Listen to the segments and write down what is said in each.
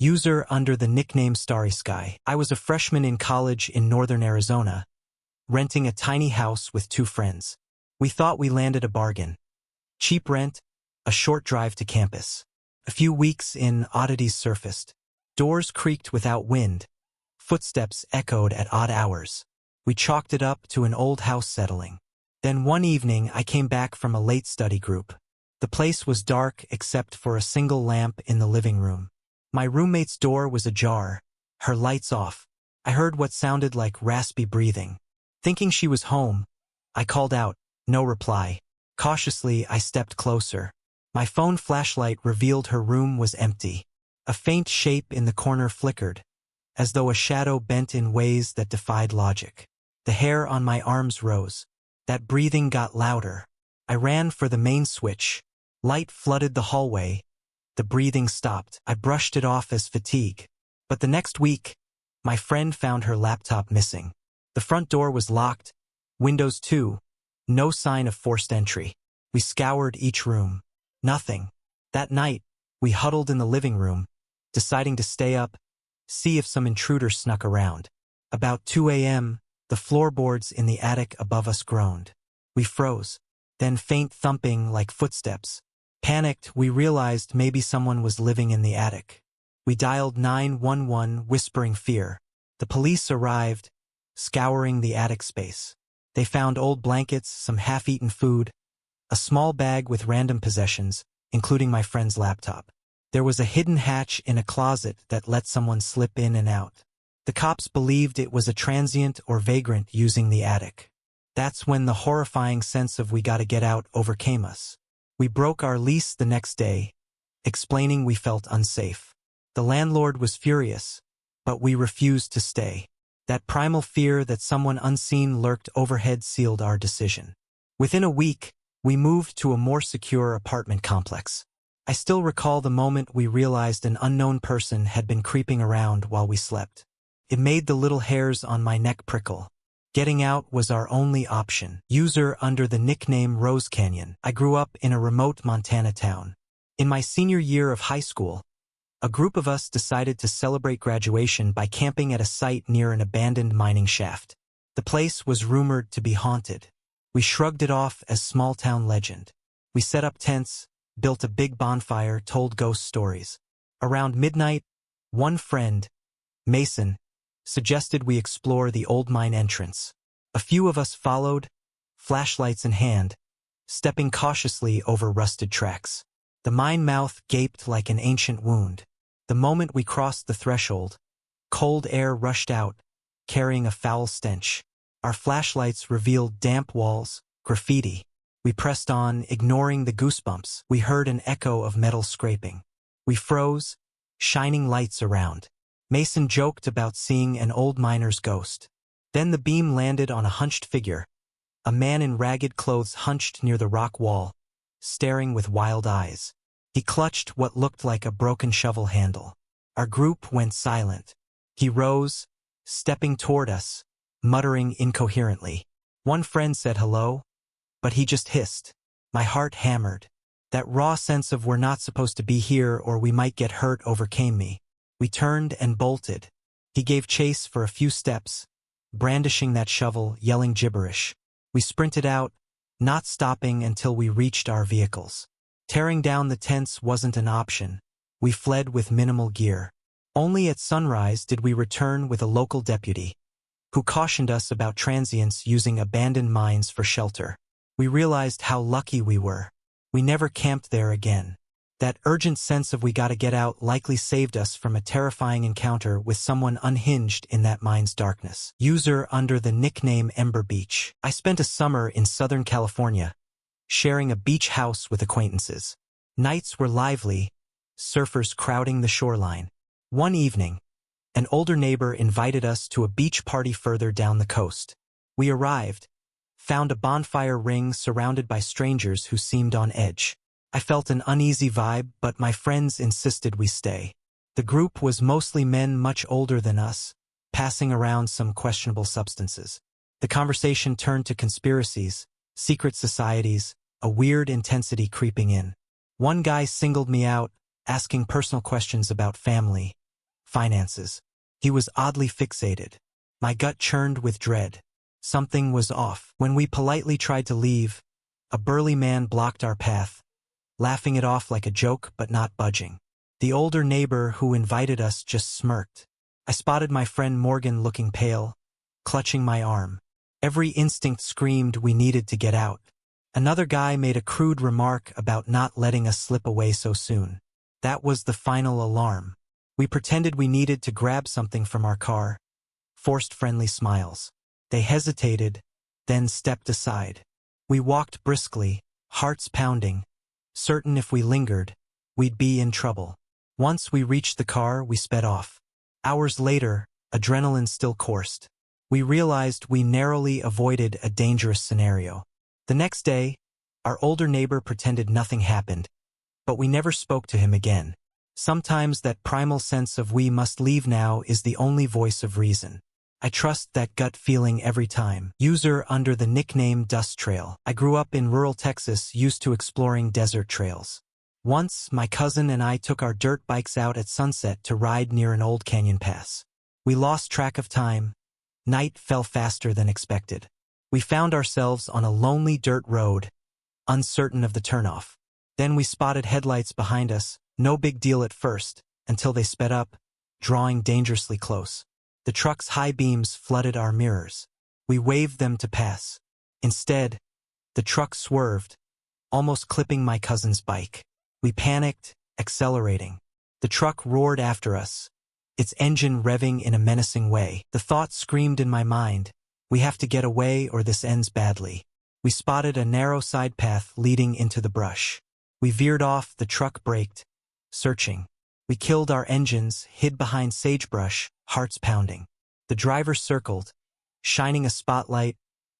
user under the nickname Starry Sky. I was a freshman in college in northern Arizona, renting a tiny house with two friends. We thought we landed a bargain. Cheap rent, a short drive to campus. A few weeks in, oddities surfaced. Doors creaked without wind. Footsteps echoed at odd hours. We chalked it up to an old house settling. Then one evening I came back from a late study group. The place was dark except for a single lamp in the living room. My roommate's door was ajar, her lights off. I heard what sounded like raspy breathing. Thinking she was home, I called out, no reply. Cautiously, I stepped closer. My phone flashlight revealed her room was empty. A faint shape in the corner flickered, as though a shadow bent in ways that defied logic. The hair on my arms rose. That breathing got louder. I ran for the main switch. Light flooded the hallway. The breathing stopped. I brushed it off as fatigue. But the next week, my friend found her laptop missing. The front door was locked. Windows too. No sign of forced entry. We scoured each room. Nothing. That night, we huddled in the living room, deciding to stay up, see if some intruder snuck around. About 2 a.m., the floorboards in the attic above us groaned. We froze. Then faint thumping like footsteps. Panicked, we realized maybe someone was living in the attic. We dialed 911, whispering fear. The police arrived, scouring the attic space. They found old blankets, some half-eaten food, a small bag with random possessions, including my friend's laptop. There was a hidden hatch in a closet that let someone slip in and out. The cops believed it was a transient or vagrant using the attic. That's when the horrifying sense of we gotta get out overcame us. We broke our lease the next day, explaining we felt unsafe. The landlord was furious, but we refused to stay. That primal fear that someone unseen lurked overhead sealed our decision. Within a week, we moved to a more secure apartment complex. I still recall the moment we realized an unknown person had been creeping around while we slept. It made the little hairs on my neck prickle. Getting out was our only option. User under the nickname Rose Canyon. I grew up in a remote Montana town. In my senior year of high school, a group of us decided to celebrate graduation by camping at a site near an abandoned mining shaft. The place was rumored to be haunted. We shrugged it off as small-town legend. We set up tents, built a big bonfire, told ghost stories. Around midnight, one friend, Mason, suggested we explore the old mine entrance. A few of us followed, flashlights in hand, stepping cautiously over rusted tracks. The mine mouth gaped like an ancient wound. The moment we crossed the threshold, cold air rushed out, carrying a foul stench. Our flashlights revealed damp walls, graffiti. We pressed on, ignoring the goosebumps. We heard an echo of metal scraping. We froze, shining lights around. Mason joked about seeing an old miner's ghost. Then the beam landed on a hunched figure. A man in ragged clothes hunched near the rock wall, staring with wild eyes. He clutched what looked like a broken shovel handle. Our group went silent. He rose, stepping toward us, muttering incoherently. One friend said hello, but he just hissed. My heart hammered. That raw sense of we're not supposed to be here or we might get hurt overcame me. We turned and bolted. He gave chase for a few steps, brandishing that shovel, yelling gibberish. We sprinted out, not stopping until we reached our vehicles. Tearing down the tents wasn't an option. We fled with minimal gear. Only at sunrise did we return with a local deputy, who cautioned us about transients using abandoned mines for shelter. We realized how lucky we were. We never camped there again. That urgent sense of we gotta get out likely saved us from a terrifying encounter with someone unhinged in that mine's darkness. User under the nickname Ember Beach. I spent a summer in Southern California, sharing a beach house with acquaintances. Nights were lively, surfers crowding the shoreline. One evening, an older neighbor invited us to a beach party further down the coast. We arrived, found a bonfire ring surrounded by strangers who seemed on edge. I felt an uneasy vibe, but my friends insisted we stay. The group was mostly men much older than us, passing around some questionable substances. The conversation turned to conspiracies, secret societies, a weird intensity creeping in. One guy singled me out, asking personal questions about family. finances. He was oddly fixated. My gut churned with dread. Something was off. When we politely tried to leave, a burly man blocked our path, laughing it off like a joke but not budging. The older neighbor who invited us just smirked. I spotted my friend Morgan looking pale, clutching my arm. Every instinct screamed we needed to get out. Another guy made a crude remark about not letting us slip away so soon. That was the final alarm. We pretended we needed to grab something from our car, forced friendly smiles. They hesitated, then stepped aside. We walked briskly, hearts pounding, certain if we lingered, we'd be in trouble. Once we reached the car, we sped off. Hours later, adrenaline still coursed. We realized we narrowly avoided a dangerous scenario. The next day, our older neighbor pretended nothing happened, but we never spoke to him again. Sometimes that primal sense of we must leave now is the only voice of reason. I trust that gut feeling every time. User under the nickname Dust Trail. I grew up in rural Texas, used to exploring desert trails. Once, my cousin and I took our dirt bikes out at sunset to ride near an old canyon pass. We lost track of time. Night fell faster than expected. We found ourselves on a lonely dirt road, uncertain of the turnoff. Then we spotted headlights behind us, no big deal at first, until they sped up, drawing dangerously close. The truck's high beams flooded our mirrors. We waved them to pass. Instead, the truck swerved, almost clipping my cousin's bike. We panicked, accelerating. The truck roared after us, its engine revving in a menacing way. The thought screamed in my mind, we have to get away or this ends badly. We spotted a narrow side path leading into the brush. We veered off, the truck braked, searching. We killed our engines, hid behind sagebrush, hearts pounding. The driver circled, shining a spotlight,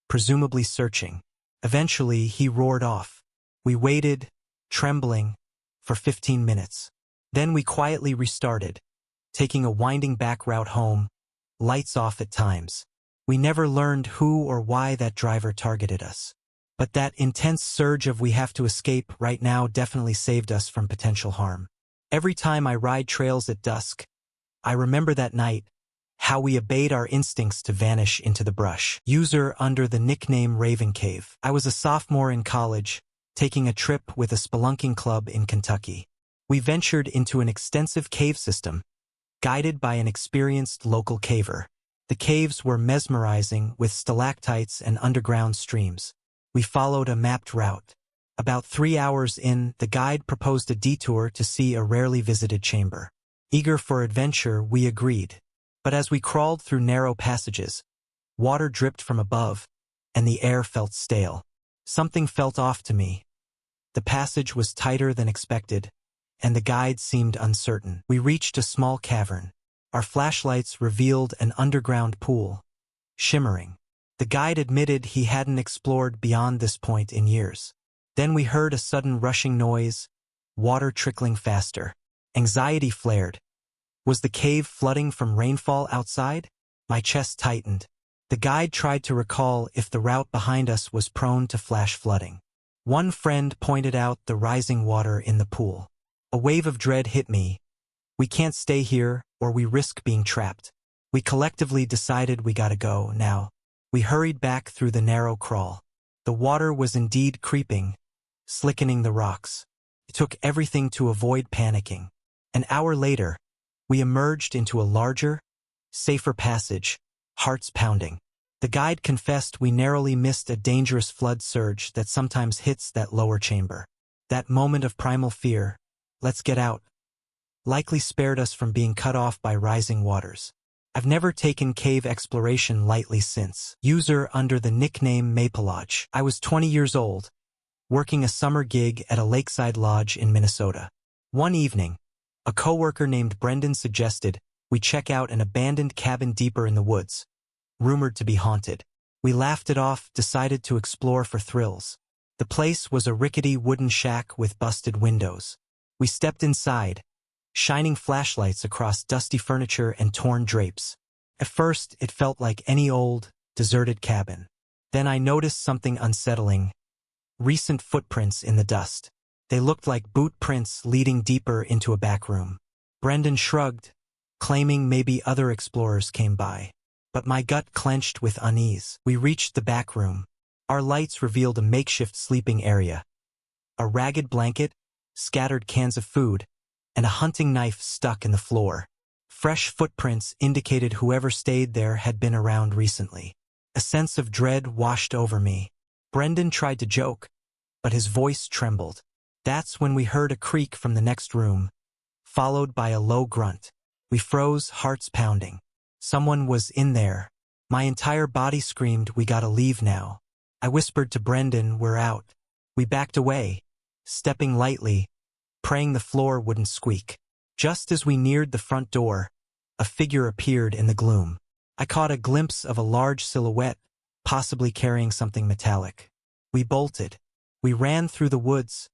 presumably searching. Eventually, he roared off. We waited, trembling, for 15 minutes. Then we quietly restarted, taking a winding back route home, lights off at times. We never learned who or why that driver targeted us. But that intense surge of we have to escape right now definitely saved us from potential harm. Every time I ride trails at dusk, I remember that night, how we obeyed our instincts to vanish into the brush. User under the nickname Raven Cave. I was a sophomore in college, taking a trip with a spelunking club in Kentucky. We ventured into an extensive cave system, guided by an experienced local caver. The caves were mesmerizing with stalactites and underground streams. We followed a mapped route. About 3 hours in, the guide proposed a detour to see a rarely visited chamber. Eager for adventure, we agreed. But as we crawled through narrow passages, water dripped from above, and the air felt stale. Something felt off to me. The passage was tighter than expected, and the guide seemed uncertain. We reached a small cavern. Our flashlights revealed an underground pool, shimmering. The guide admitted he hadn't explored beyond this point in years. Then we heard a sudden rushing noise, water trickling faster. Anxiety flared. Was the cave flooding from rainfall outside? My chest tightened. The guide tried to recall if the route behind us was prone to flash flooding. One friend pointed out the rising water in the pool. A wave of dread hit me. We can't stay here, or we risk being trapped. We collectively decided we gotta go now. We hurried back through the narrow crawl. The water was indeed creeping, slickening the rocks. It took everything to avoid panicking. An hour later, we emerged into a larger, safer passage, hearts pounding. The guide confessed we narrowly missed a dangerous flood surge that sometimes hits that lower chamber. That moment of primal fear, let's get out, likely spared us from being cut off by rising waters. I've never taken cave exploration lightly since. User under the nickname Maple Lodge. I was 20 years old, working a summer gig at a lakeside lodge in Minnesota. One evening, a coworker named Brendan suggested we check out an abandoned cabin deeper in the woods, rumored to be haunted. We laughed it off, decided to explore for thrills. The place was a rickety wooden shack with busted windows. We stepped inside, shining flashlights across dusty furniture and torn drapes. At first, it felt like any old, deserted cabin. Then I noticed something unsettling. Recent footprints in the dust. They looked like boot prints leading deeper into a back room. Brendan shrugged, claiming maybe other explorers came by. But my gut clenched with unease. We reached the back room. Our lights revealed a makeshift sleeping area. A ragged blanket, scattered cans of food, and a hunting knife stuck in the floor. Fresh footprints indicated whoever stayed there had been around recently. A sense of dread washed over me. Brendan tried to joke, but his voice trembled. That's when we heard a creak from the next room, followed by a low grunt. We froze, hearts pounding. Someone was in there. My entire body screamed, "We gotta leave now." I whispered to Brendan, "We're out." We backed away, stepping lightly, praying the floor wouldn't squeak. Just as we neared the front door, a figure appeared in the gloom. I caught a glimpse of a large silhouette, possibly carrying something metallic. We bolted. We ran through the woods,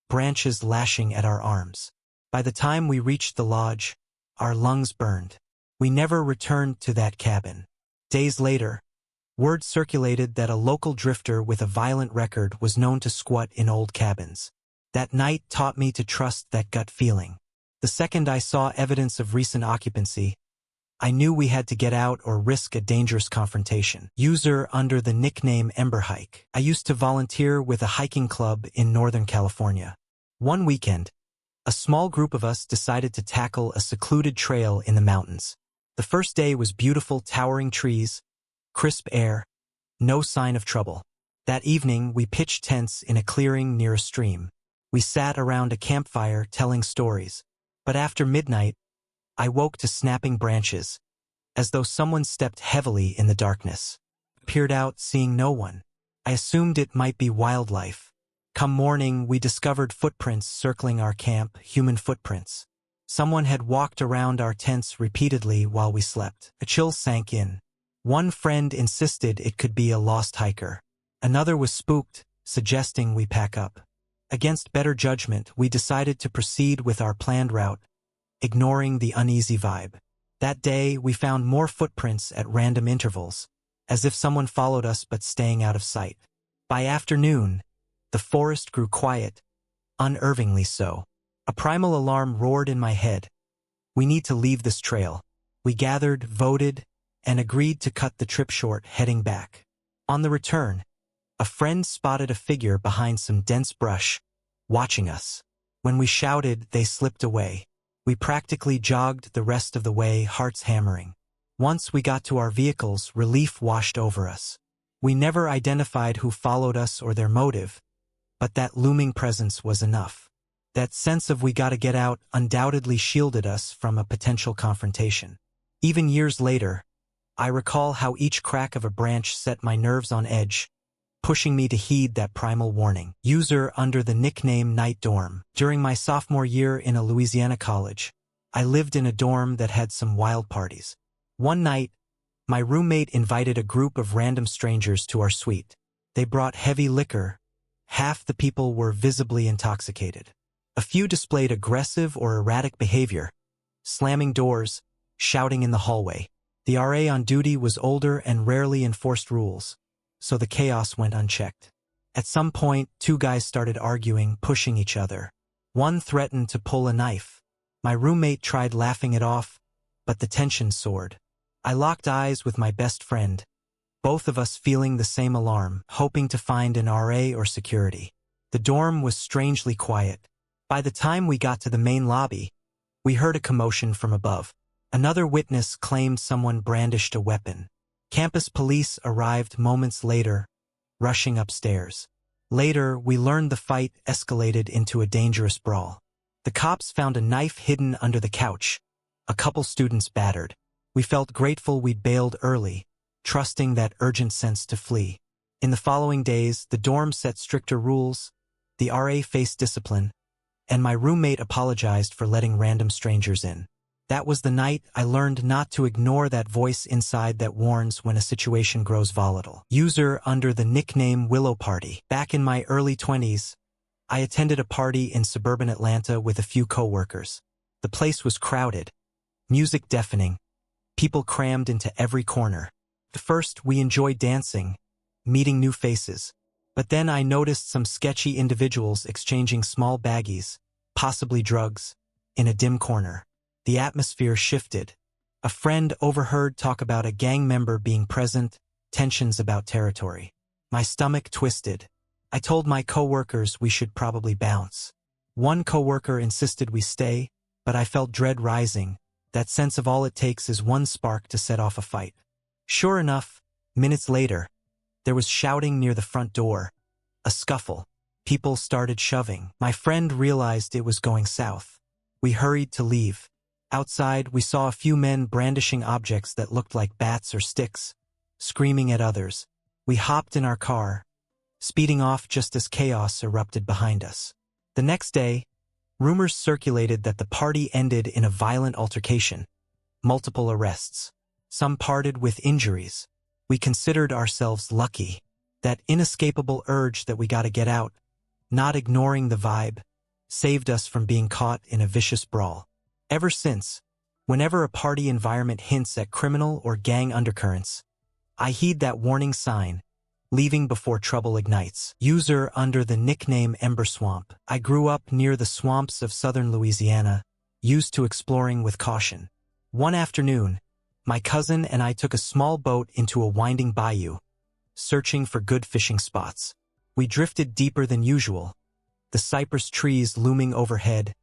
branches lashing at our arms. By the time we reached the lodge, our lungs burned. We never returned to that cabin. Days later, word circulated that a local drifter with a violent record was known to squat in old cabins. That night taught me to trust that gut feeling. The second I saw evidence of recent occupancy, I knew we had to get out or risk a dangerous confrontation. User under the nickname Emberhike. I used to volunteer with a hiking club in Northern California. One weekend, a small group of us decided to tackle a secluded trail in the mountains. The first day was beautiful, towering trees, crisp air, no sign of trouble. That evening, we pitched tents in a clearing near a stream. We sat around a campfire telling stories. But after midnight, I woke to snapping branches, as though someone stepped heavily in the darkness. Peered out, seeing no one. I assumed it might be wildlife. Come morning, we discovered footprints circling our camp, human footprints. Someone had walked around our tents repeatedly while we slept. A chill sank in. One friend insisted it could be a lost hiker. Another was spooked, suggesting we pack up. Against better judgment, we decided to proceed with our planned route, ignoring the uneasy vibe. That day, we found more footprints at random intervals, as if someone followed us but staying out of sight. By afternoon, the forest grew quiet, unnervingly so. A primal alarm roared in my head. We need to leave this trail. We gathered, voted, and agreed to cut the trip short, heading back. On the return, a friend spotted a figure behind some dense brush, watching us. When we shouted, they slipped away. We practically jogged the rest of the way, hearts hammering. Once we got to our vehicles, relief washed over us. We never identified who followed us or their motive, but that looming presence was enough. That sense of "we gotta get out" undoubtedly shielded us from a potential confrontation. Even years later, I recall how each crack of a branch set my nerves on edge, pushing me to heed that primal warning. User under the nickname Night Dorm. During my sophomore year in a Louisiana college, I lived in a dorm that had some wild parties. One night, my roommate invited a group of random strangers to our suite. They brought heavy liquor. Half the people were visibly intoxicated. A few displayed aggressive or erratic behavior, slamming doors, shouting in the hallway. The RA on duty was older and rarely enforced rules, so the chaos went unchecked. At some point, two guys started arguing, pushing each other. One threatened to pull a knife. My roommate tried laughing it off, but the tension soared. I locked eyes with my best friend, both of us feeling the same alarm, hoping to find an RA or security. The dorm was strangely quiet. By the time we got to the main lobby, we heard a commotion from above. Another witness claimed someone brandished a weapon. Campus police arrived moments later, rushing upstairs. Later, we learned the fight escalated into a dangerous brawl. The cops found a knife hidden under the couch, a couple students battered. We felt grateful we'd bailed early, trusting that urgent sense to flee. In the following days, the dorm set stricter rules, the RA faced discipline, and my roommate apologized for letting random strangers in. That was the night I learned not to ignore that voice inside that warns when a situation grows volatile. User under the nickname Willow Party. Back in my early 20s, I attended a party in suburban Atlanta with a few coworkers. The place was crowded, music deafening, people crammed into every corner. At first, we enjoyed dancing, meeting new faces. But then I noticed some sketchy individuals exchanging small baggies, possibly drugs, in a dim corner. The atmosphere shifted. A friend overheard talk about a gang member being present, tensions about territory. My stomach twisted. I told my coworkers we should probably bounce. One coworker insisted we stay, but I felt dread rising, that sense of all it takes is one spark to set off a fight. Sure enough, minutes later, there was shouting near the front door. A scuffle. People started shoving. My friend realized it was going south. We hurried to leave. Outside, we saw a few men brandishing objects that looked like bats or sticks, screaming at others. We hopped in our car, speeding off just as chaos erupted behind us. The next day, rumors circulated that the party ended in a violent altercation. Multiple arrests. Some parted with injuries. We considered ourselves lucky. That inescapable urge that we gotta get out, not ignoring the vibe, saved us from being caught in a vicious brawl. Ever since, whenever a party environment hints at criminal or gang undercurrents, I heed that warning sign, leaving before trouble ignites. User under the nickname Ember Swamp. I grew up near the swamps of southern Louisiana, used to exploring with caution. One afternoon, my cousin and I took a small boat into a winding bayou, searching for good fishing spots. We drifted deeper than usual, the cypress trees looming overhead,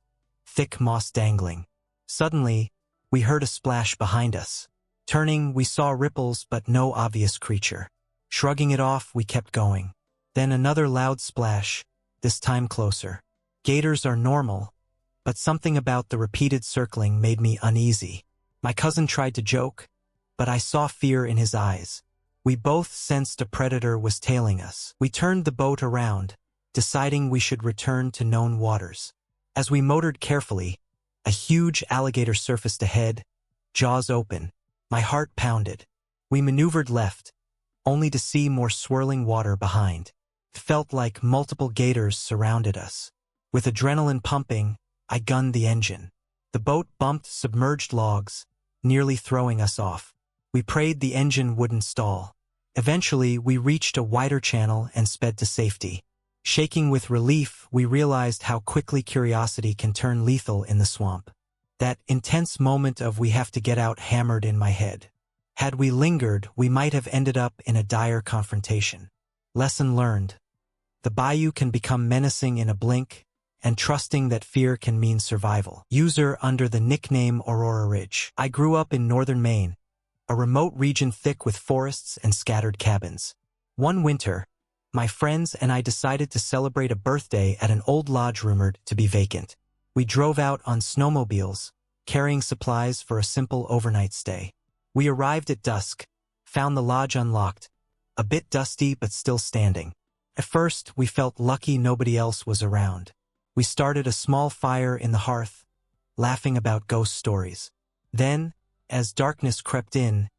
thick moss dangling. Suddenly, we heard a splash behind us. Turning, we saw ripples but no obvious creature. Shrugging it off, we kept going. Then another loud splash, this time closer. Gators are normal, but something about the repeated circling made me uneasy. My cousin tried to joke, but I saw fear in his eyes. We both sensed a predator was tailing us. We turned the boat around, deciding we should return to known waters. As we motored carefully, a huge alligator surfaced ahead, jaws open. My heart pounded. We maneuvered left, only to see more swirling water behind. It felt like multiple gators surrounded us. With adrenaline pumping, I gunned the engine. The boat bumped submerged logs, nearly throwing us off. We prayed the engine wouldn't stall. Eventually, we reached a wider channel and sped to safety. Shaking with relief, we realized how quickly curiosity can turn lethal in the swamp. That intense moment of we have to get out hammered in my head. Had we lingered, we might have ended up in a dire confrontation. Lesson learned. The bayou can become menacing in a blink, and trusting that fear can mean survival. User under the nickname Aurora Ridge. I grew up in northern Maine, a remote region thick with forests and scattered cabins. One winter, my friends and I decided to celebrate a birthday at an old lodge rumored to be vacant. We drove out on snowmobiles, carrying supplies for a simple overnight stay. We arrived at dusk, found the lodge unlocked, a bit dusty but still standing. At first, we felt lucky nobody else was around. We started a small fire in the hearth, laughing about ghost stories. Then, as darkness crept in,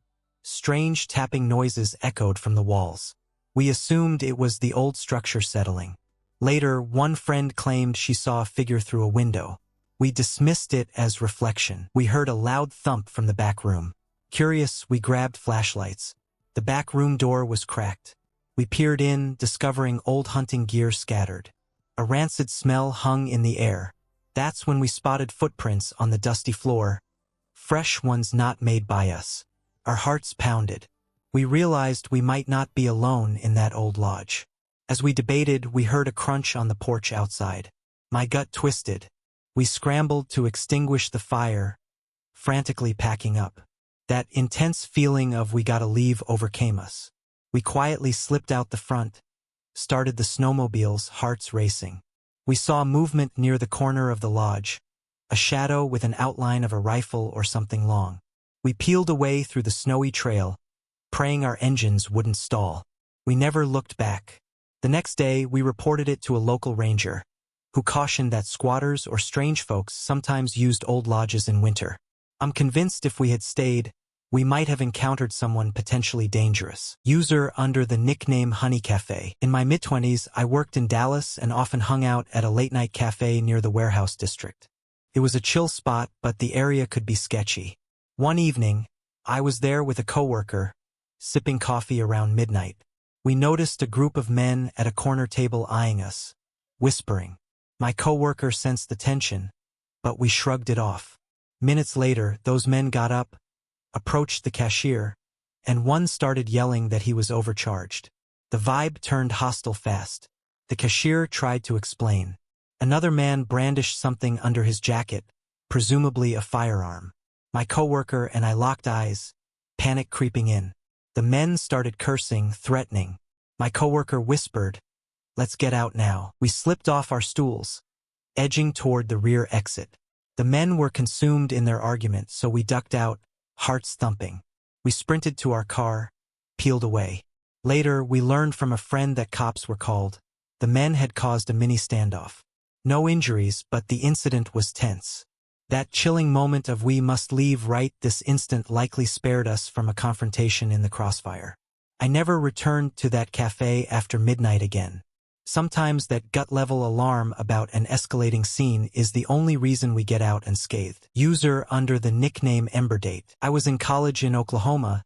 strange tapping noises echoed from the walls. We assumed it was the old structure settling. Later, one friend claimed she saw a figure through a window. We dismissed it as reflection. We heard a loud thump from the back room. Curious, we grabbed flashlights. The back room door was cracked. We peered in, discovering old hunting gear scattered. A rancid smell hung in the air. That's when we spotted footprints on the dusty floor, fresh ones not made by us. Our hearts pounded. We realized we might not be alone in that old lodge. As we debated, we heard a crunch on the porch outside. My gut twisted. We scrambled to extinguish the fire, frantically packing up. That intense feeling of we gotta leave overcame us. We quietly slipped out the front, started the snowmobiles, hearts racing. We saw movement near the corner of the lodge, a shadow with an outline of a rifle or something long. We peeled away through the snowy trail, praying our engines wouldn't stall. We never looked back. The next day, we reported it to a local ranger, who cautioned that squatters or strange folks sometimes used old lodges in winter. I'm convinced if we had stayed, we might have encountered someone potentially dangerous. User under the nickname Honey Cafe. In my mid-20s, I worked in Dallas and often hung out at a late-night cafe near the warehouse district. It was a chill spot, but the area could be sketchy. One evening, I was there with a coworker, sipping coffee around midnight. We noticed a group of men at a corner table eyeing us, whispering. My coworker sensed the tension, but we shrugged it off. Minutes later, those men got up, approached the cashier, and one started yelling that he was overcharged. The vibe turned hostile fast. The cashier tried to explain. Another man brandished something under his jacket, presumably a firearm. My coworker and I locked eyes, panic creeping in. The men started cursing, threatening. My coworker whispered, "Let's get out now." We slipped off our stools, edging toward the rear exit. The men were consumed in their argument, so we ducked out, hearts thumping. We sprinted to our car, peeled away. Later, we learned from a friend that cops were called. The men had caused a mini standoff. No injuries, but the incident was tense. That chilling moment of "we must leave right this instant" likely spared us from a confrontation in the crossfire. I never returned to that cafe after midnight again. Sometimes that gut-level alarm about an escalating scene is the only reason we get out unscathed. User under the nickname Emberdate. I was in college in Oklahoma,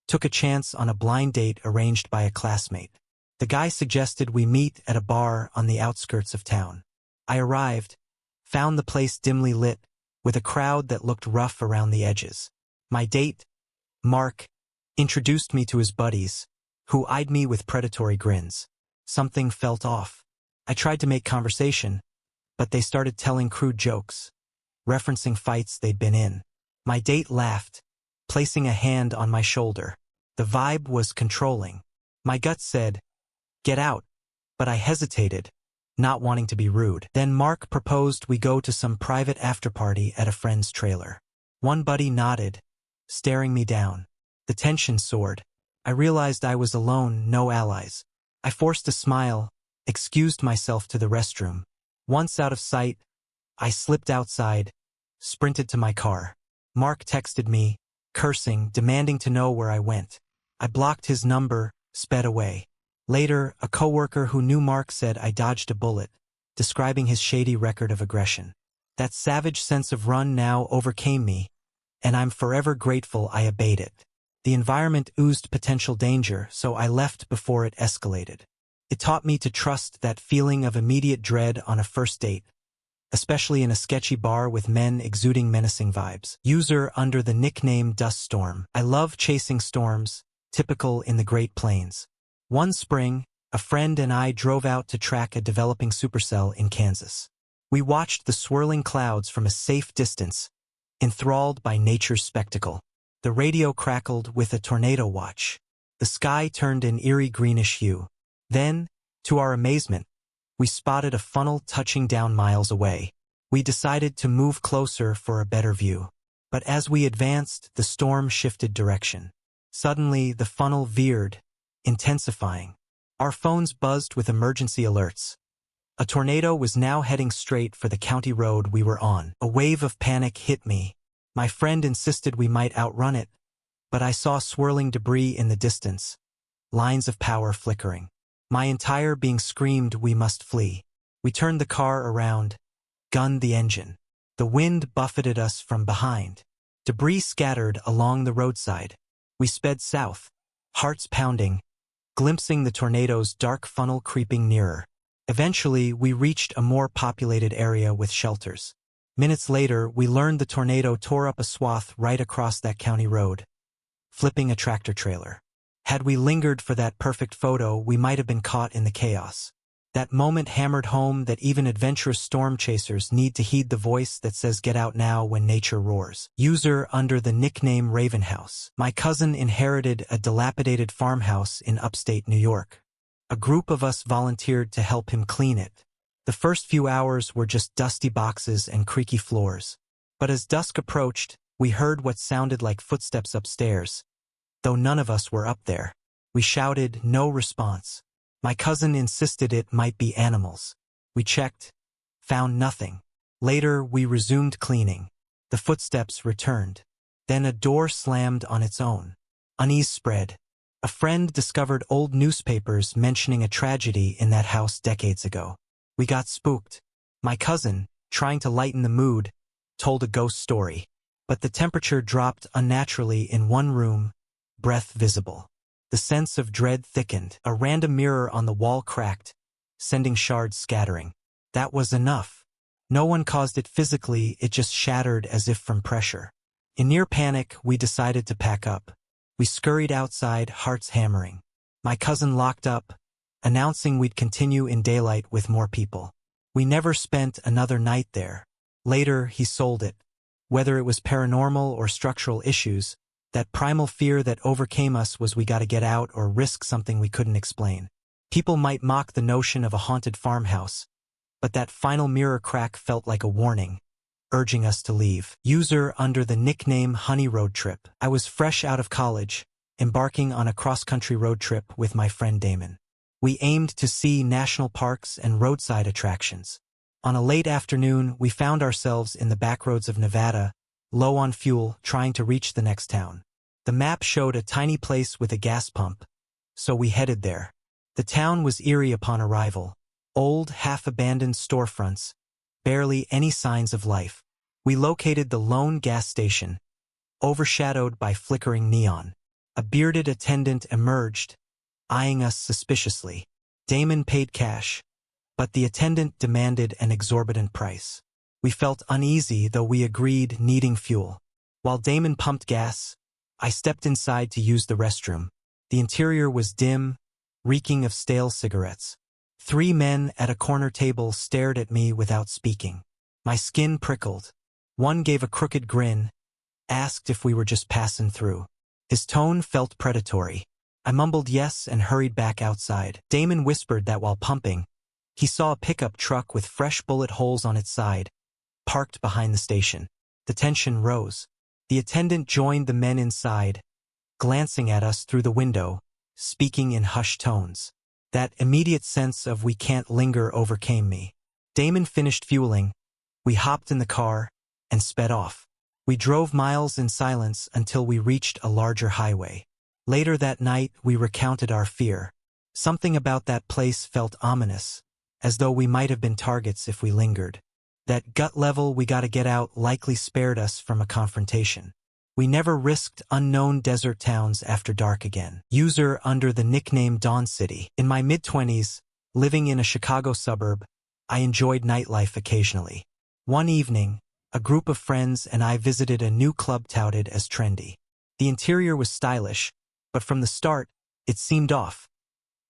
took a chance on a blind date arranged by a classmate. The guy suggested we meet at a bar on the outskirts of town. I arrived, found the place dimly lit, with a crowd that looked rough around the edges. My date, Mark, introduced me to his buddies, who eyed me with predatory grins. Something felt off. I tried to make conversation, but they started telling crude jokes, referencing fights they'd been in. My date laughed, placing a hand on my shoulder. The vibe was controlling. My gut said, "Get out," but I hesitated, not wanting to be rude. Then Mark proposed we go to some private afterparty at a friend's trailer. One buddy nodded, staring me down. The tension soared. I realized I was alone, no allies. I forced a smile, excused myself to the restroom. Once out of sight, I slipped outside, sprinted to my car. Mark texted me, cursing, demanding to know where I went. I blocked his number, sped away. Later, a coworker who knew Mark said I dodged a bullet, describing his shady record of aggression. That savage sense of run now overcame me, and I'm forever grateful I obeyed it. The environment oozed potential danger, so I left before it escalated. It taught me to trust that feeling of immediate dread on a first date, especially in a sketchy bar with men exuding menacing vibes. User under the nickname Dust Storm. I love chasing storms, typical in the Great Plains. One spring, a friend and I drove out to track a developing supercell in Kansas. We watched the swirling clouds from a safe distance, enthralled by nature's spectacle. The radio crackled with a tornado watch. The sky turned an eerie greenish hue. Then, to our amazement, we spotted a funnel touching down miles away. We decided to move closer for a better view. But as we advanced, the storm shifted direction. Suddenly, the funnel veered, intensifying. Our phones buzzed with emergency alerts. A tornado was now heading straight for the county road we were on. A wave of panic hit me. My friend insisted we might outrun it, but I saw swirling debris in the distance, lines of power flickering. My entire being screamed we must flee. We turned the car around, gunned the engine. The wind buffeted us from behind. Debris scattered along the roadside. We sped south, hearts pounding, glimpsing the tornado's dark funnel creeping nearer. Eventually, we reached a more populated area with shelters. Minutes later, we learned the tornado tore up a swath right across that county road, flipping a tractor trailer. Had we lingered for that perfect photo, we might have been caught in the chaos. That moment hammered home that even adventurous storm chasers need to heed the voice that says "get out now" when nature roars. User under the nickname Ravenhouse. My cousin inherited a dilapidated farmhouse in upstate New York. A group of us volunteered to help him clean it. The first few hours were just dusty boxes and creaky floors. But as dusk approached, we heard what sounded like footsteps upstairs. Though none of us were up there. We shouted, no response. My cousin insisted it might be animals. We checked, found nothing. Later, we resumed cleaning. The footsteps returned. Then a door slammed on its own. Unease spread. A friend discovered old newspapers mentioning a tragedy in that house decades ago. We got spooked. My cousin, trying to lighten the mood, told a ghost story. But the temperature dropped unnaturally in one room, breath visible. The sense of dread thickened. A random mirror on the wall cracked, sending shards scattering. That was enough. No one caused it physically, it just shattered as if from pressure. In near panic, we decided to pack up. We scurried outside, hearts hammering. My cousin locked up, announcing we'd continue in daylight with more people. We never spent another night there. Later, he sold it. Whether it was paranormal or structural issues, that primal fear that overcame us was we gotta get out or risk something we couldn't explain. People might mock the notion of a haunted farmhouse, but that final mirror crack felt like a warning, urging us to leave. User under the nickname Honey Road Trip. I was fresh out of college, embarking on a cross-country road trip with my friend Damon. We aimed to see national parks and roadside attractions. On a late afternoon, we found ourselves in the backroads of Nevada, low on fuel, trying to reach the next town. The map showed a tiny place with a gas pump, so we headed there. The town was eerie upon arrival. Old, half-abandoned storefronts, barely any signs of life. We located the lone gas station, overshadowed by flickering neon. A bearded attendant emerged, eyeing us suspiciously. Damon paid cash, but the attendant demanded an exorbitant price. We felt uneasy, though we agreed, needing fuel. While Damon pumped gas, I stepped inside to use the restroom. The interior was dim, reeking of stale cigarettes. 3 men at a corner table stared at me without speaking. My skin prickled. One gave a crooked grin, asked if we were just passing through. His tone felt predatory. I mumbled yes and hurried back outside. Damon whispered that while pumping, he saw a pickup truck with fresh bullet holes on its side, parked behind the station. The tension rose. The attendant joined the men inside, glancing at us through the window, speaking in hushed tones. That immediate sense of we can't linger overcame me. Damon finished fueling. We hopped in the car and sped off. We drove miles in silence until we reached a larger highway. Later that night, we recounted our fear. Something about that place felt ominous, as though we might have been targets if we lingered. That gut level we gotta get out likely spared us from a confrontation. We never risked unknown desert towns after dark again. User under the nickname Dawn City. In my mid-20s, living in a Chicago suburb, I enjoyed nightlife occasionally. One evening, a group of friends and I visited a new club touted as trendy. The interior was stylish, but from the start, it seemed off.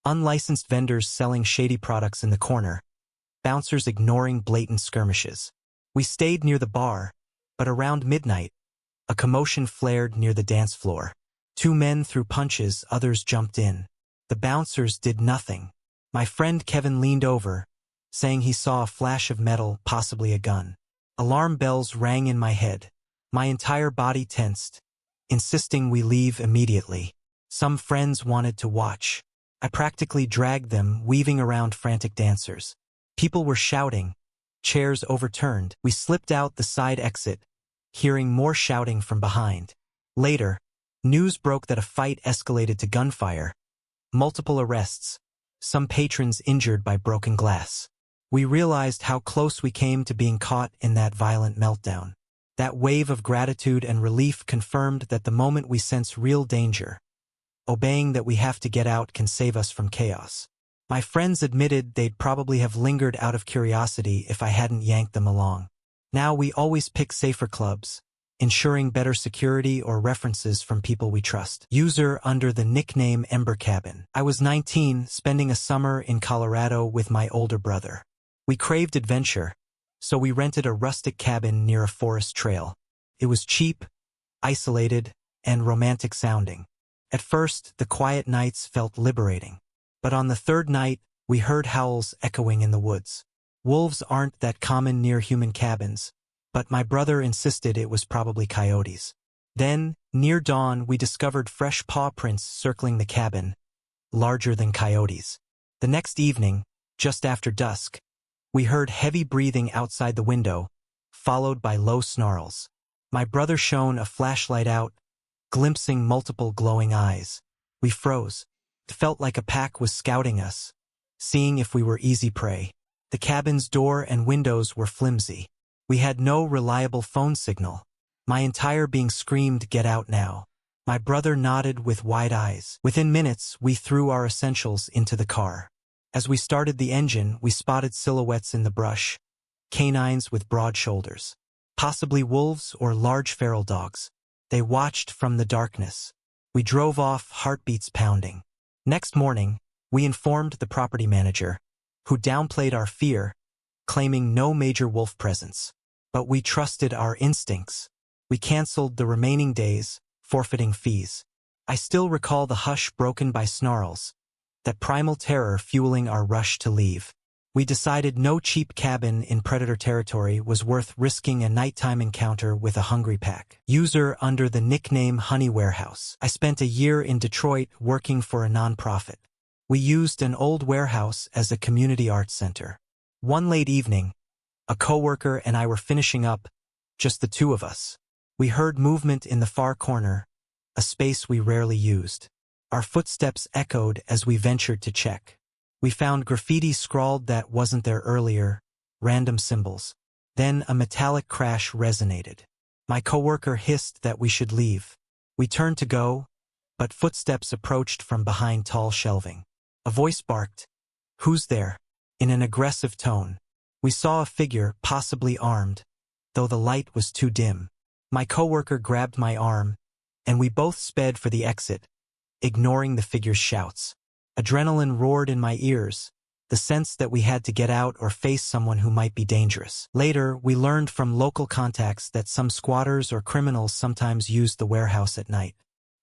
Unlicensed vendors selling shady products in the corner, bouncers ignoring blatant skirmishes. We stayed near the bar, but around midnight, a commotion flared near the dance floor. 2 men threw punches, others jumped in. The bouncers did nothing. My friend Kevin leaned over, saying he saw a flash of metal, possibly a gun. Alarm bells rang in my head. My entire body tensed, insisting we leave immediately. Some friends wanted to watch. I practically dragged them, weaving around frantic dancers. People were shouting. Chairs overturned. We slipped out the side exit, hearing more shouting from behind. Later, news broke that a fight escalated to gunfire. Multiple arrests. Some patrons injured by broken glass. We realized how close we came to being caught in that violent meltdown. That wave of gratitude and relief confirmed that the moment we sense real danger, obeying that we have to get out can save us from chaos. My friends admitted they'd probably have lingered out of curiosity if I hadn't yanked them along. Now we always pick safer clubs, ensuring better security or references from people we trust. User under the nickname Ember Cabin. I was 19, spending a summer in Colorado with my older brother. We craved adventure, so we rented a rustic cabin near a forest trail. It was cheap, isolated, and romantic sounding. At first, the quiet nights felt liberating. But on the 3rd night, we heard howls echoing in the woods. Wolves aren't that common near human cabins, but my brother insisted it was probably coyotes. Then, near dawn, we discovered fresh paw prints circling the cabin, larger than coyotes. The next evening, just after dusk, we heard heavy breathing outside the window, followed by low snarls. My brother shone a flashlight out, glimpsing multiple glowing eyes. We froze. It felt like a pack was scouting us, seeing if we were easy prey. The cabin's door and windows were flimsy. We had no reliable phone signal. My entire being screamed, "Get out now." My brother nodded with wide eyes. Within minutes, we threw our essentials into the car. As we started the engine, we spotted silhouettes in the brush, canines with broad shoulders. Possibly wolves or large feral dogs. They watched from the darkness. We drove off, heartbeats pounding. Next morning, we informed the property manager, who downplayed our fear, claiming no major wolf presence. But we trusted our instincts. We canceled the remaining days, forfeiting fees. I still recall the hush broken by snarls, that primal terror fueling our rush to leave. We decided no cheap cabin in predator territory was worth risking a nighttime encounter with a hungry pack. User under the nickname Honey Warehouse. I spent a year in Detroit working for a nonprofit. We used an old warehouse as a community arts center. One late evening, a coworker and I were finishing up, just the two of us. We heard movement in the far corner, a space we rarely used. Our footsteps echoed as we ventured to check. We found graffiti scrawled that wasn't there earlier, random symbols. Then a metallic crash resonated. My coworker hissed that we should leave. We turned to go, but footsteps approached from behind tall shelving. A voice barked, "Who's there?" in an aggressive tone. We saw a figure, possibly armed, though the light was too dim. My coworker grabbed my arm, and we both sped for the exit, ignoring the figure's shouts. Adrenaline roared in my ears, the sense that we had to get out or face someone who might be dangerous. Later, we learned from local contacts that some squatters or criminals sometimes used the warehouse at night.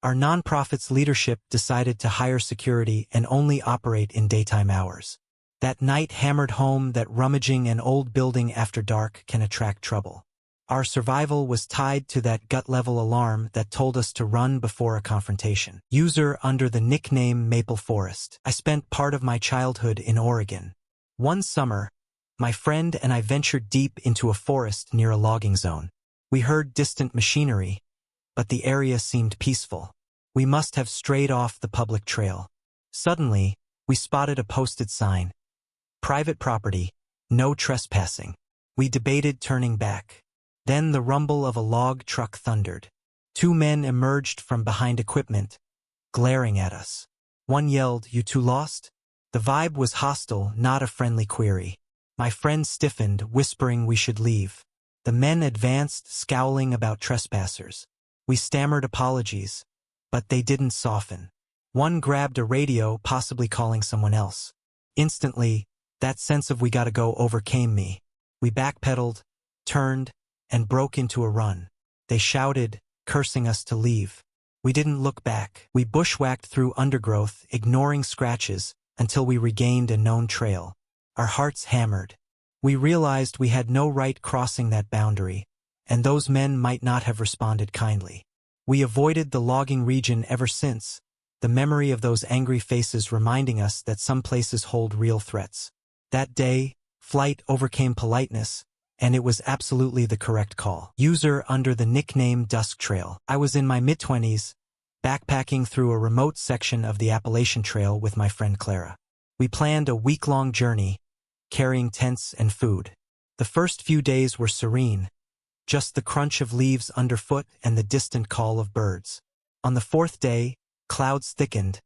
Our nonprofit's leadership decided to hire security and only operate in daytime hours. That night hammered home that rummaging an old building after dark can attract trouble. Our survival was tied to that gut-level alarm that told us to run before a confrontation. User under the nickname Maple Forest. I spent part of my childhood in Oregon. One summer, my friend and I ventured deep into a forest near a logging zone. We heard distant machinery, but the area seemed peaceful. We must have strayed off the public trail. Suddenly, we spotted a posted sign. Private property, no trespassing. We debated turning back. Then the rumble of a log truck thundered. Two men emerged from behind equipment, glaring at us. One yelled, "You two lost?" The vibe was hostile, not a friendly query. My friend stiffened, whispering we should leave. The men advanced, scowling about trespassers. We stammered apologies, but they didn't soften. One grabbed a radio, possibly calling someone else. Instantly, that sense of we gotta go overcame me. We backpedaled, turned, and broke into a run. They shouted, cursing us to leave. We didn't look back. We bushwhacked through undergrowth, ignoring scratches, until we regained a known trail. Our hearts hammered. We realized we had no right crossing that boundary, and those men might not have responded kindly. We avoided the logging region ever since, the memory of those angry faces reminding us that some places hold real threats. That day, flight overcame politeness, and it was absolutely the correct call. User under the nickname Dusk Trail. I was in my mid-20s, backpacking through a remote section of the Appalachian Trail with my friend Clara. We planned a week-long journey, carrying tents and food. The first few days were serene, just the crunch of leaves underfoot and the distant call of birds. On the fourth day, clouds thickened,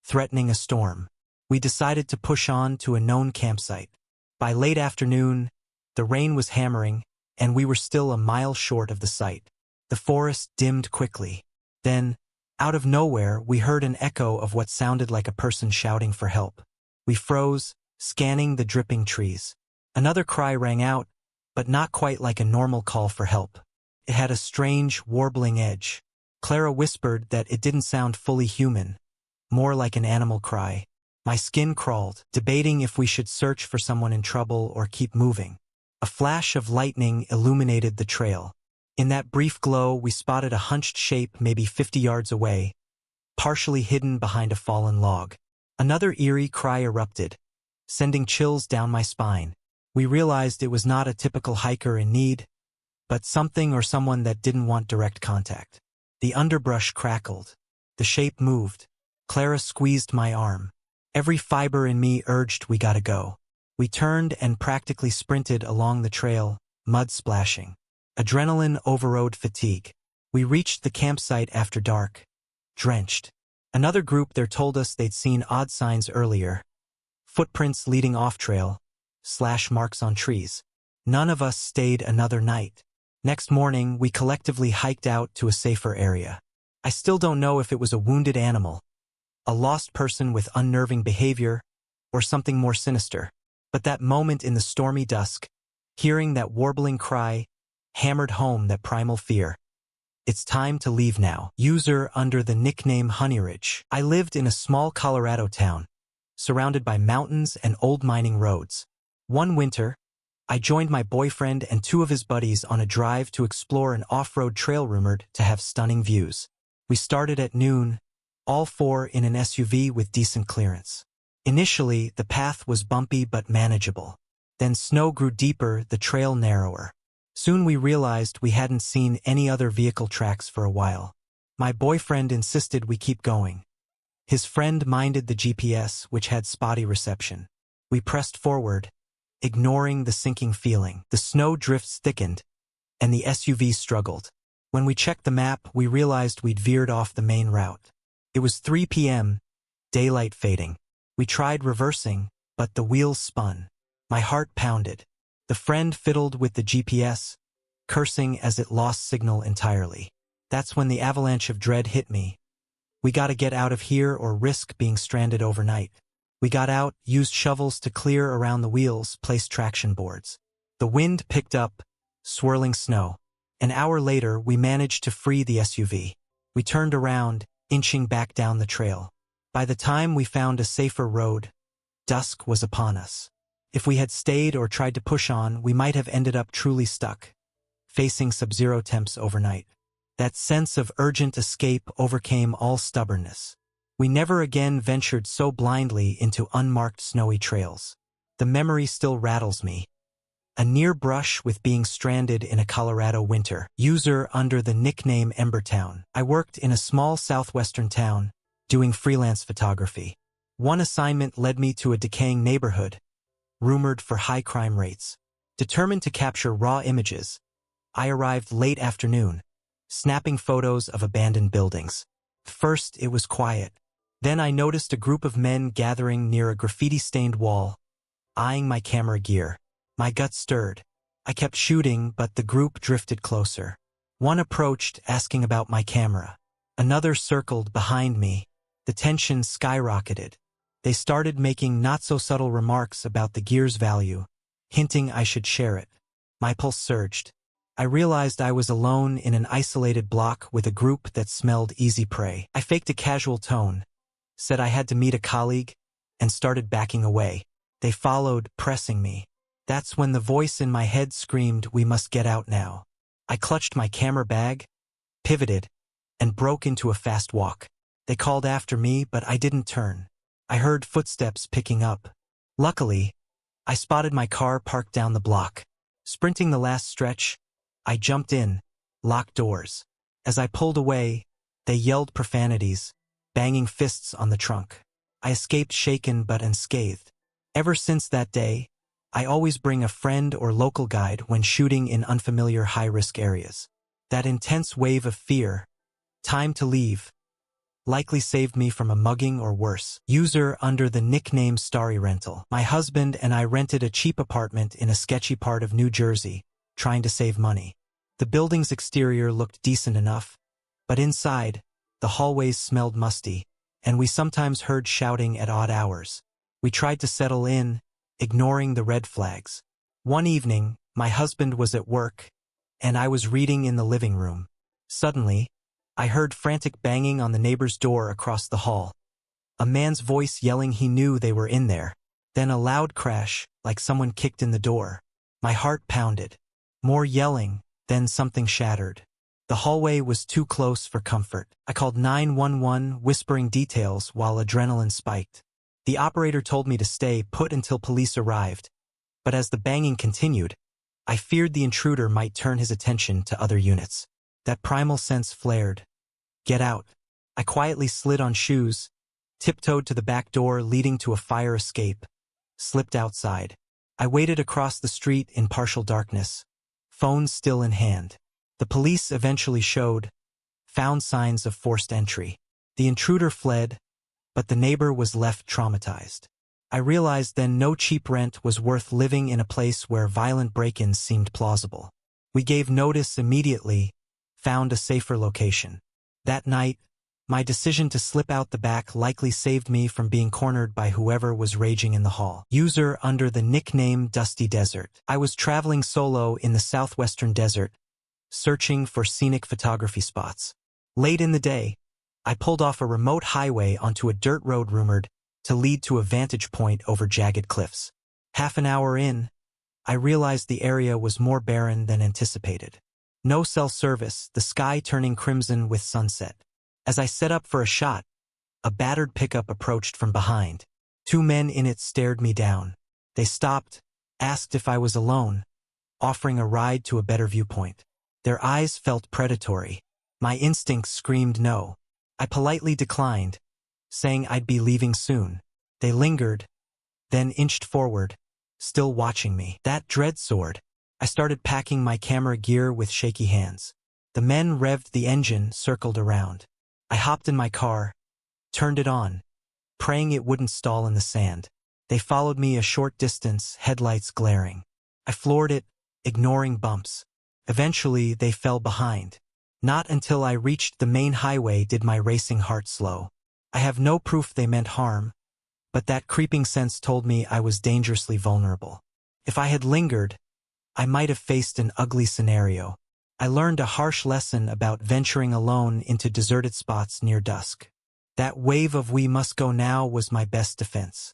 threatening a storm. We decided to push on to a known campsite. By late afternoon, the rain was hammering, and we were still a mile short of the site. The forest dimmed quickly. Then, out of nowhere, we heard an echo of what sounded like a person shouting for help. We froze, scanning the dripping trees. Another cry rang out, but not quite like a normal call for help. It had a strange, warbling edge. Clara whispered that it didn't sound fully human, more like an animal cry. My skin crawled, debating if we should search for someone in trouble or keep moving. A flash of lightning illuminated the trail. In that brief glow, we spotted a hunched shape maybe 50 yards away, partially hidden behind a fallen log. Another eerie cry erupted, sending chills down my spine. We realized it was not a typical hiker in need, but something or someone that didn't want direct contact. The underbrush crackled. The shape moved. Clara squeezed my arm. Every fiber in me urged we gotta go. We turned and practically sprinted along the trail, mud splashing. Adrenaline overrode fatigue. We reached the campsite after dark, drenched. Another group there told us they'd seen odd signs earlier. Footprints leading off trail, slash marks on trees. None of us stayed another night. Next morning, we collectively hiked out to a safer area. I still don't know if it was a wounded animal, a lost person with unnerving behavior, or something more sinister. But that moment in the stormy dusk, hearing that warbling cry, hammered home that primal fear. It's time to leave now. User under the nickname Honeyridge. I lived in a small Colorado town, surrounded by mountains and old mining roads. One winter, I joined my boyfriend and two of his buddies on a drive to explore an off-road trail rumored to have stunning views. We started at noon, all four in an SUV with decent clearance. Initially, the path was bumpy but manageable. Then snow grew deeper, the trail narrower. Soon we realized we hadn't seen any other vehicle tracks for a while. My boyfriend insisted we keep going. His friend minded the GPS, which had spotty reception. We pressed forward, ignoring the sinking feeling. The snow drifts thickened, and the SUV struggled. When we checked the map, we realized we'd veered off the main route. It was 3 p.m., daylight fading. We tried reversing, but the wheels spun. My heart pounded. The friend fiddled with the GPS, cursing as it lost signal entirely. That's when the avalanche of dread hit me. We gotta get out of here or risk being stranded overnight. We got out, used shovels to clear around the wheels, placed traction boards. The wind picked up, swirling snow. An hour later, we managed to free the SUV. We turned around, inching back down the trail. By the time we found a safer road, dusk was upon us. If we had stayed or tried to push on, we might have ended up truly stuck, facing sub-zero temps overnight. That sense of urgent escape overcame all stubbornness. We never again ventured so blindly into unmarked snowy trails. The memory still rattles me. A near brush with being stranded in a Colorado winter. User under the nickname Embertown. I worked in a small southwestern town, doing freelance photography. One assignment led me to a decaying neighborhood, rumored for high crime rates. Determined to capture raw images, I arrived late afternoon, snapping photos of abandoned buildings. First, it was quiet. Then I noticed a group of men gathering near a graffiti-stained wall, eyeing my camera gear. My gut stirred. I kept shooting, but the group drifted closer. One approached, asking about my camera. Another circled behind me. The tension skyrocketed. They started making not-so-subtle remarks about the gear's value, hinting I should share it. My pulse surged. I realized I was alone in an isolated block with a group that smelled easy prey. I faked a casual tone, said I had to meet a colleague, and started backing away. They followed, pressing me. That's when the voice in my head screamed, "We must get out now." I clutched my camera bag, pivoted, and broke into a fast walk. They called after me, but I didn't turn. I heard footsteps picking up. Luckily, I spotted my car parked down the block. Sprinting the last stretch, I jumped in, locked doors. As I pulled away, they yelled profanities, banging fists on the trunk. I escaped shaken but unscathed. Ever since that day, I always bring a friend or local guide when shooting in unfamiliar high-risk areas. That intense wave of fear, time to leave, likely saved me from a mugging or worse. User under the nickname Starry Rental. My husband and I rented a cheap apartment in a sketchy part of New Jersey, trying to save money. The building's exterior looked decent enough, but inside, the hallways smelled musty, and we sometimes heard shouting at odd hours. We tried to settle in, ignoring the red flags. One evening, my husband was at work, and I was reading in the living room. Suddenly, I heard frantic banging on the neighbor's door across the hall. A man's voice yelling he knew they were in there. Then a loud crash, like someone kicked in the door. My heart pounded. More yelling, then something shattered. The hallway was too close for comfort. I called 911, whispering details while adrenaline spiked. The operator told me to stay put until police arrived, but as the banging continued, I feared the intruder might turn his attention to other units. That primal sense flared. Get out. I quietly slid on shoes, tiptoed to the back door leading to a fire escape, slipped outside. I waited across the street in partial darkness, phone still in hand. The police eventually showed, found signs of forced entry. The intruder fled, but the neighbor was left traumatized. I realized then no cheap rent was worth living in a place where violent break-ins seemed plausible. We gave notice immediately, found a safer location. That night, my decision to slip out the back likely saved me from being cornered by whoever was raging in the hall. User under the nickname Dusty Desert. I was traveling solo in the southwestern desert, searching for scenic photography spots. Late in the day, I pulled off a remote highway onto a dirt road rumored to lead to a vantage point over jagged cliffs. Half an hour in, I realized the area was more barren than anticipated. No cell service, the sky turning crimson with sunset. As I set up for a shot, a battered pickup approached from behind. 2 men in it stared me down. They stopped, asked if I was alone, offering a ride to a better viewpoint. Their eyes felt predatory. My instincts screamed no. I politely declined, saying I'd be leaving soon. They lingered, then inched forward, still watching me. That dread soared. I started packing my camera gear with shaky hands. The men revved the engine, circled around. I hopped in my car, turned it on, praying it wouldn't stall in the sand. They followed me a short distance, headlights glaring. I floored it, ignoring bumps. Eventually, they fell behind. Not until I reached the main highway did my racing heart slow. I have no proof they meant harm, but that creeping sense told me I was dangerously vulnerable. If I had lingered, I might have faced an ugly scenario. I learned a harsh lesson about venturing alone into deserted spots near dusk. That wave of "we must go now" was my best defense.